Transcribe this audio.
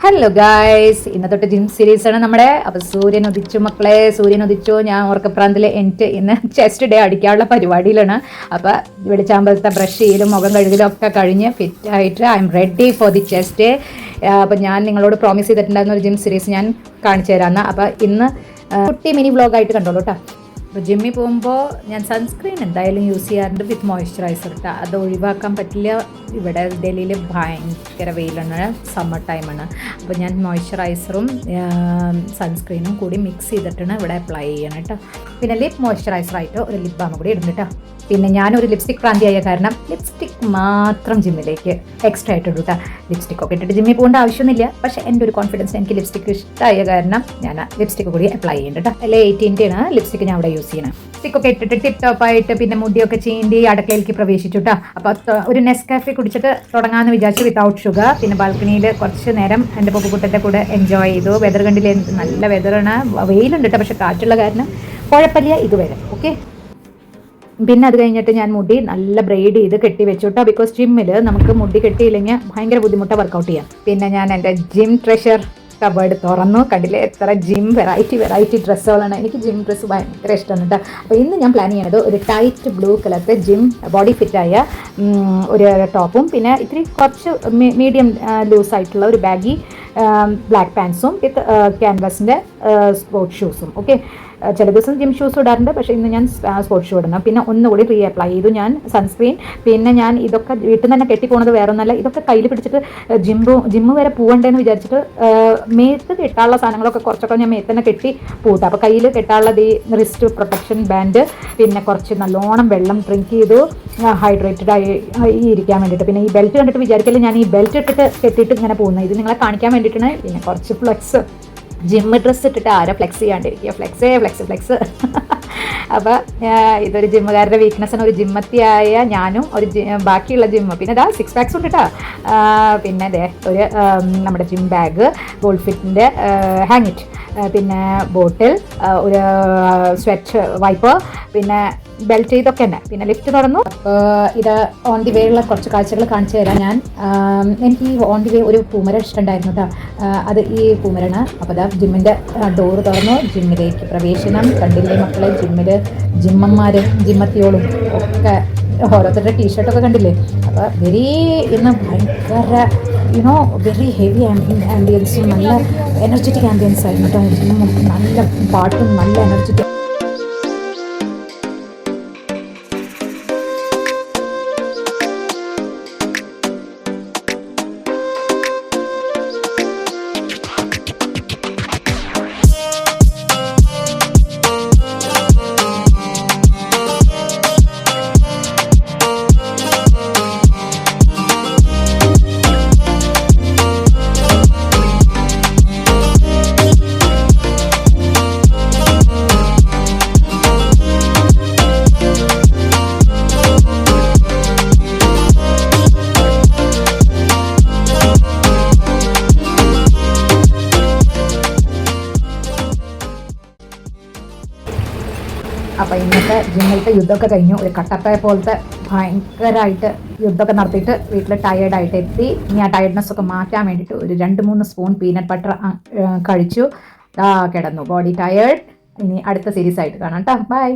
Hello guys, ഇന്നത്തെ gym സീരീസാണ് നമ്മുടെ. അപ്പോൾ സൂര്യൻ ഉദിച്ചു മക്കളെ, സൂര്യൻ ഉദിച്ചു. ഞാൻ ഉറക്കപ്രാന്തിൽ എനിക്ക് ഇന്ന് ചെസ്റ്റ് ഡേ അടിക്കാനുള്ള പരിപാടിയിലാണ്. അപ്പോൾ വെളിച്ചാമ്പലത്തെ ബ്രഷ് ചെയ്യലും മുഖം കഴുകലും ഒക്കെ കഴിഞ്ഞ് ഫിറ്റായിട്ട് I am ready for the chest day. അപ്പോൾ ഞാൻ നിങ്ങളോട് പ്രോമിസ് ചെയ്തിട്ടുണ്ടായിരുന്ന ഒരു ജിം സീരീസ് ഞാൻ കാണിച്ചു തരാമെന്ന്. അപ്പോൾ ഇന്ന് കുട്ടി മിനി വ്ളോഗായിട്ട് കണ്ടോളൂ കേട്ടോ. അപ്പോൾ ജിമ്മിൽ പോകുമ്പോൾ ഞാൻ സൺസ്ക്രീൻ എന്തായാലും യൂസ് ചെയ്യാറുണ്ട് വിത്ത് മോയ്സ്ചറൈസർ ഇട്ടാൽ. അത് ഒഴിവാക്കാൻ പറ്റില്ല. ഇവിടെ ഡൽഹിയിൽ ഭയങ്കര വെയിലാണ്, സമ്മർ ടൈമാണ്. അപ്പോൾ ഞാൻ മോയ്സ്ചറൈസറും സൺസ്ക്രീനും കൂടി മിക്സ് ചെയ്തിട്ടാണ് ഇവിടെ അപ്ലൈ ചെയ്യണം കേട്ടോ. പിന്നെ ലിപ് മോയ്സ്ചറൈസറായിട്ട് ഒരു ലിപ് ബാം കൂടി ഇടുന്നു കേട്ടോ. പിന്നെ ഞാനൊരു ലിപ്സ്റ്റിക് പ്രാന്തിയായ കാരണം ലിപ്സ്റ്റിക് മാത്രം ജിമ്മിലേക്ക് എക്സ്ട്രാ ആയിട്ട് ഇടും കേട്ടോ. ലിപ്സ്റ്റിക്കൊക്കെ ഇട്ടിട്ട് ജിമ്മിൽ പോകേണ്ട ആവശ്യമൊന്നുമില്ല. പക്ഷേ എൻ്റെ ഒരു കോൺഫിഡൻസ് എനിക്ക് ലിപ്സ്റ്റിക് ഇഷ്ടമായ കാരണം ഞാൻ ലിപ്സ്റ്റിക് കൂടി അപ്ലൈ ചെയ്യുന്നുണ്ട് കേട്ടോ. അല്ലെ 18-ാണ് ലിപ്സ്റ്റിക് ഞാൻ അവിടെ യൂസ് ചെയ്യണം. ലിപ്സ്റ്റിക്കൊക്കെ ഇട്ടിട്ട് ടിപ്പ് ടോപ്പായിട്ട് പിന്നെ മുടിയൊക്കെ ചീന്തി അടുക്കളയിലേക്ക് പ്രവേശിച്ചു കേട്ടോ. അപ്പോൾ ഒരു നെസ്കാഫെ കുടിച്ചിട്ട് തുടങ്ങാമെന്ന് വിചാരിച്ചു വിത്തൗട്ട് ഷുഗർ. പിന്നെ ബാൽക്കണിയിൽ കുറച്ച് നേരം എൻ്റെ പൊക്കുകുട്ടൻ്റെ കൂടെ എൻജോയ് ചെയ്തു. വെതർ കണ്ടില്ലേ, നല്ല വെതറാണ്. വെയിലുണ്ട് കേട്ടോ, പക്ഷേ കാറ്റുള്ള കാരണം കുഴപ്പമില്ല ഇതുവരെ. ഓക്കെ. പിന്നെ അത് കഴിഞ്ഞിട്ട് ഞാൻ മുടി നല്ല ബ്രെയ്ഡ് ചെയ്ത് കെട്ടി വെച്ചു കേട്ടോ. ബിക്കോസ് ജിമ്മിൽ നമുക്ക് മുടി കെട്ടിയില്ലെങ്കിൽ ഭയങ്കര ബുദ്ധിമുട്ടാണ് വർക്കൗട്ട് ചെയ്യാം. പിന്നെ ഞാൻ എൻ്റെ ജിം ട്രഷർ കബേർഡ് തുറന്നു. കണ്ടില്ലേ എത്ര ജിം വെറൈറ്റി ഡ്രസ്സുകളാണ്. എനിക്ക് ജിം ഡ്രസ്സ് ഭയങ്കര ഇഷ്ടമാണ് കേട്ടോ. അപ്പോൾ ഇന്ന് ഞാൻ പ്ലാൻ ചെയ്യണത് ഒരു ടൈറ്റ് ബ്ലൂ കളറിലെ ജിം ബോഡി ഫിറ്റായ ഒരു ടോപ്പും പിന്നെ ഇത്തിരി കുറച്ച് മീഡിയം ലൂസായിട്ടുള്ള ഒരു ബാഗി ബ്ലാക്ക് പാൻസും വിത്ത് ക്യാൻവാസിൻ്റെ സ്പോർട്സ് ഷൂസും. ഓക്കെ. ചില ദിവസം ജിം ഷൂസ് ഇടാറുണ്ട്, പക്ഷേ ഇന്ന് ഞാൻ സ്പോർട്സ് ഷൂ ഇടണം. പിന്നെ ഒന്നുകൂടി റീ അപ്ലൈ ചെയ്തു ഞാൻ സൺസ്ക്രീൻ. പിന്നെ ഞാൻ ഇതൊക്കെ വീട്ടിൽ നിന്ന് തന്നെ കെട്ടിപ്പോണത് വേറെ ഒന്നല്ല, ഇതൊക്കെ കയ്യിൽ പിടിച്ചിട്ട് ജിമ്മ് വരെ പോകണ്ടേന്ന് വിചാരിച്ചിട്ട് മേത്ത് കെട്ടാനുള്ള സാധനങ്ങളൊക്കെ കുറച്ചൊക്കെ ഞാൻ മേത്ത് തന്നെ കെട്ടി പോട്ടെ. അപ്പോൾ കയ്യിൽ കെട്ടാനുള്ളത് ഈ റിസ്റ്റ് പ്രൊട്ടക്ഷൻ ബാൻഡ്, പിന്നെ കുറച്ച് നല്ലോണം വെള്ളം ഡ്രിങ്ക് ചെയ്തു ഹൈഡ്രേറ്റഡ് ആയി ഇരിക്കാൻ വേണ്ടിയിട്ട്. പിന്നെ ഈ ബെൽറ്റ് കണ്ടിട്ട് വിചാരിക്കല്ലേ ഞാൻ ഈ ബെൽറ്റ് ഇട്ടിട്ട് കെട്ടിയിട്ട് ഇങ്ങനെ പോകുന്നത്. ഇത് നിങ്ങളെ കാണിക്കാൻ വേണ്ടിയിട്ടാണ്. പിന്നെ കുറച്ച് ഫ്ലെക്സ്, ജിമ്മ് ഡ്രസ്സ് ഇട്ടിട്ട് ആരോ ഫ്ലെക്സ് ചെയ്യാണ്ടിരിക്കുക. ഫ്ലെക്സ്. അപ്പോൾ ഇതൊരു ജിമ്മുകാരുടെ വീക്ക്നെസ്സാണ്. ഒരു ജിമ്മത്തിയായ ഞാനും ഒരു ബാക്കിയുള്ള ജിമ്മ്. പിന്നെ ഇതാ 6 പാക്സ് ഉണ്ട് കേട്ടോ. പിന്നെ അതെ ഒരു നമ്മുടെ ജിം ബാഗ്, ഗോൾഡ് ഫിറ്റിൻ്റെ ഹാങ്ങിറ്റ്, പിന്നെ ബോട്ടിൽ, ഒരു സ്വെറ്റ് വൈപ്പർ, പിന്നെ ബെൽറ്റ്, ഇതൊക്കെ തന്നെ. പിന്നെ ലിഫ്റ്റ് തുറന്നു. ഇത് ഓൺ ദി വേ ഉള്ള കുറച്ച് കാഴ്ചകൾ കാണിച്ചു തരാം ഞാൻ. എനിക്ക് ഈ ഓൺ ദി വേ ഒരു പൂമര ഇഷ്ടമുണ്ടായിരുന്നു കേട്ടോ. അത് ഈ പൂമരാണ്. അപ്പോൾ അതാ ജിമ്മിൻ്റെ ഡോറ് തുറന്നു. ജിമ്മിലേക്ക് പ്രവേശനം. കണ്ടില്ലേ മക്കളെ, ജിമ്മന്മാർ ജിമ്മത്തിയോളും ഒക്കെ ഓരോരുത്തരുടെ ടീഷർട്ടൊക്കെ കണ്ടില്ലേ. അപ്പോൾ ഇന്ന് ഭയങ്കര വെരി ഹെവി ആംബിയൻസും നല്ല എനർജറ്റിക് ആംബിയൻസ് ആയിരുന്നു കേട്ടോ. ജിമ്മും നല്ല പാട്ടും നല്ല എനർജറ്റിക്. അപ്പോൾ ഇന്നത്തെ ജിമ്മിലത്തെ യുദ്ധമൊക്കെ കഴിഞ്ഞു. ഒരു കട്ടപ്പയ പോലത്തെ ഭയങ്കരമായിട്ട് യുദ്ധമൊക്കെ നടത്തിയിട്ട് വീട്ടിൽ ടയേർഡായിട്ട് എത്തി. ഇനി ആ ടയർഡ്നെസ്സൊക്കെ മാറ്റാൻ വേണ്ടിയിട്ട് ഒരു 2-3 സ്പൂൺ പീനട്ട് ബട്ടർ കഴിച്ചു. കിടന്നു. Body tired. ഇനി അടുത്ത സീരീസ് ആയിട്ട് കാണാം കേട്ടോ. ബൈ.